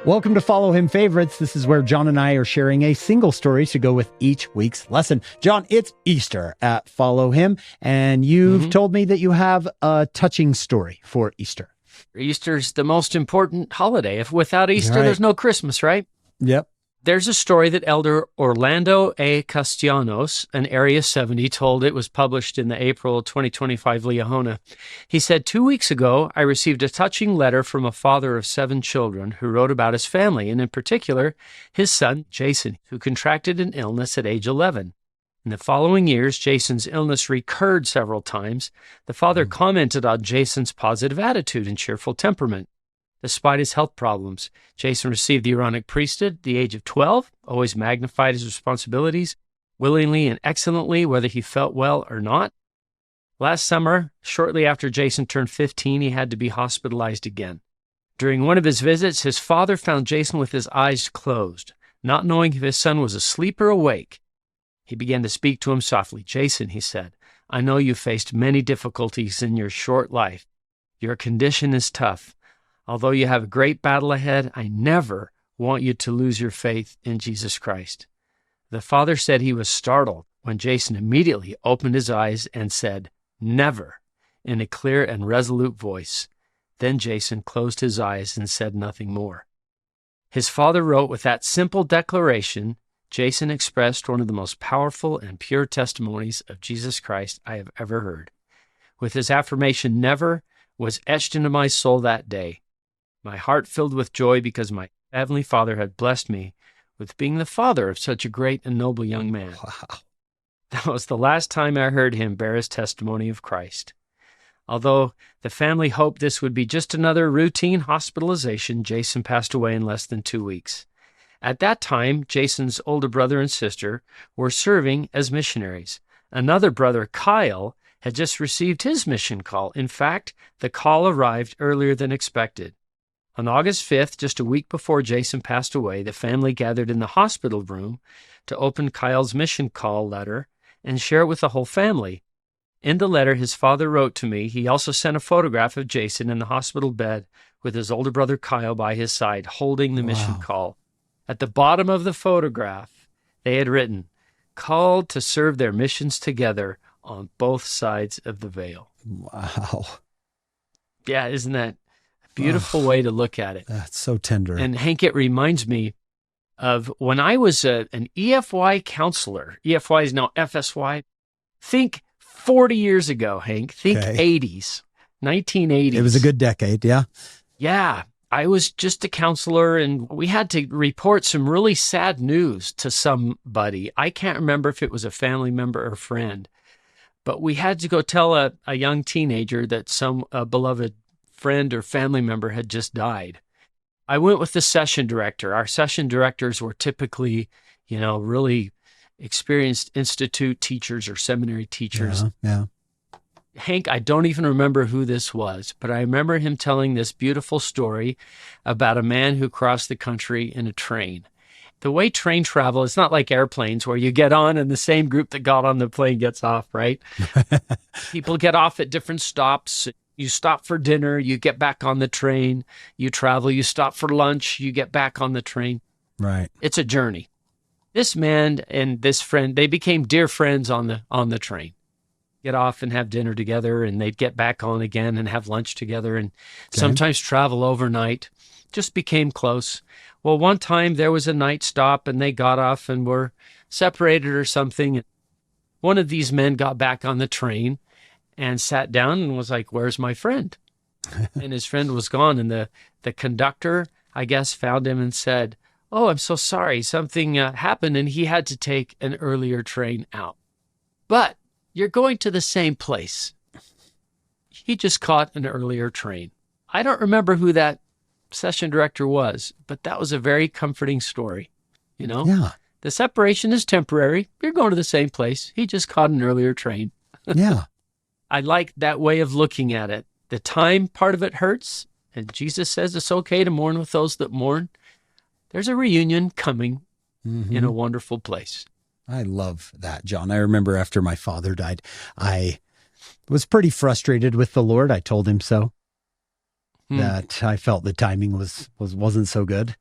Welcome to Follow Him Favorites. This is where John and I are sharing a single story to go with each week's lesson. John, it's Easter at Follow Him, and you've told me that you have a touching story for Easter. Easter's the most important holiday. If without Easter, there's no Christmas, right? Yep. There's a story that Elder Orlando A. Castellanos, an Area 70, told. It was published in the April 2025 Liahona. He said, 2 weeks ago, I received a touching letter from a father of 7 children who wrote about his family, and in particular, his son, Jason, who contracted an illness at age 11. In the following years, Jason's illness recurred several times. The father commented on Jason's positive attitude and cheerful temperament. Despite his health problems, Jason received the Aaronic priesthood at the age of 12, always magnified his responsibilities, willingly and excellently, whether he felt well or not. Last summer, shortly after Jason turned 15, he had to be hospitalized again. During one of his visits, his father found Jason with his eyes closed, not knowing if his son was asleep or awake. He began to speak to him softly. "Jason," he said, "I know you faced many difficulties in your short life. Your condition is tough. Although you have a great battle ahead, I never want you to lose your faith in Jesus Christ." The father said he was startled when Jason immediately opened his eyes and said, "Never," in a clear and resolute voice. Then Jason closed his eyes and said nothing more. His father wrote, with that simple declaration, Jason expressed one of the most powerful and pure testimonies of Jesus Christ I have ever heard. With his affirmation, "Never," was etched into my soul that day. My heart filled with joy because my Heavenly Father had blessed me with being the father of such a great and noble young man. Wow. That was the last time I heard him bear his testimony of Christ. Although the family hoped this would be just another routine hospitalization, Jason passed away in less than 2 weeks. At that time, Jason's older brother and sister were serving as missionaries. Another brother, Kyle, had just received his mission call. In fact, the call arrived earlier than expected. On August 5th, just a week before Jason passed away, the family gathered in the hospital room to open Kyle's mission call letter and share it with the whole family. In the letter, his father wrote to me. He also sent a photograph of Jason in the hospital bed with his older brother Kyle by his side, holding the mission call. At the bottom of the photograph, they had written, "Called to serve their missions together on both sides of the veil." Wow. Yeah, isn't that a beautiful way to look at it? That's so tender. And Hank, it reminds me of when I was an EFY counselor. EFY is now FSY. Think 40 years ago, Hank. Think 80s, 1980s. It was a good decade, yeah? Yeah. I was just a counselor, and we had to report some really sad news to somebody. I can't remember if it was a family member or friend, but we had to go tell a young teenager that some beloved friend or family member had just died. I went with the session director. Our session directors were typically, really experienced institute teachers or seminary teachers. Yeah. Hank, I don't even remember who this was, but I remember him telling this beautiful story about a man who crossed the country in a train. The way train travel, it's not like airplanes where you get on and the same group that got on the plane gets off, right? People get off at different stops. You stop for dinner, you get back on the train, you travel, you stop for lunch, you get back on the train. Right. It's a journey. This man and this friend, they became dear friends on the train. Get off and have dinner together, and they'd get back on again and have lunch together, and sometimes travel overnight. Just became close. Well, one time there was a night stop, and they got off and were separated or something. One of these men got back on the train and sat down and was like, "Where's my friend?" And his friend was gone, and the conductor, I guess, found him and said, "Oh, I'm so sorry. Something happened, and he had to take an earlier train out. But you're going to the same place. He just caught an earlier train." I don't remember who that session director was, but that was a very comforting story. Yeah. The separation is temporary. You're going to the same place. He just caught an earlier train. Yeah. I like that way of looking at it. The time part of it hurts, and Jesus says it's okay to mourn with those that mourn. There's a reunion coming in a wonderful place. I love that, John. I remember after my father died, I was pretty frustrated with the Lord. I told him so, that I felt the timing wasn't so good.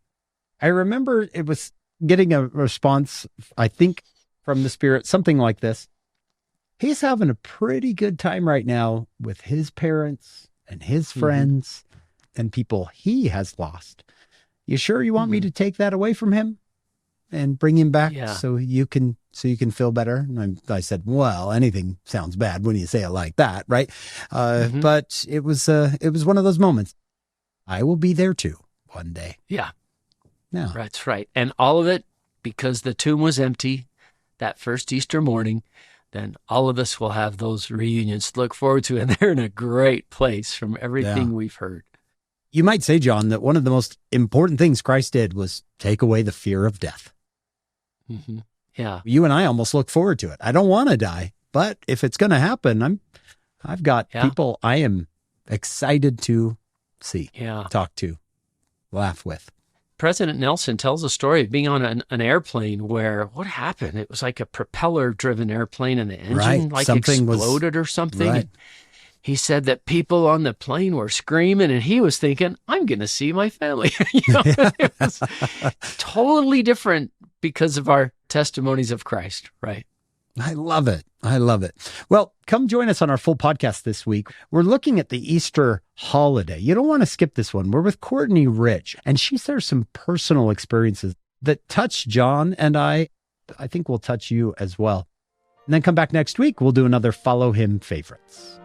I remember it was getting a response, I think, from the Spirit, something like this. He's having a pretty good time right now with his parents and his friends and people he has lost. You sure you want me to take that away from him and bring him back so you can feel better? And I said, well, anything sounds bad when you say it like that, right? But it was one of those moments. I will be there too one day. Yeah. Yeah. That's right. And all of it because the tomb was empty that first Easter morning. Then all of us will have those reunions to look forward to, and they're in a great place from everything we've heard. You might say, John, that one of the most important things Christ did was take away the fear of death. Yeah. You and I almost look forward to it. I don't want to die, but if it's going to happen, I've got people I am excited to see, talk to, laugh with. President Nelson tells a story of being on an airplane where what happened? It was like a propeller-driven airplane, and the engine exploded or something. Right. And he said that people on the plane were screaming, and he was thinking, I'm going to see my family. It was totally different because of our testimonies of Christ, right? I love it. I love it. Well, come join us on our full podcast this week. We're looking at the Easter holiday. You don't want to skip this one. We're with Courtney Rich, and she shares some personal experiences that touch John and I think will touch you as well. And then come back next week. We'll do another Follow Him Favorites.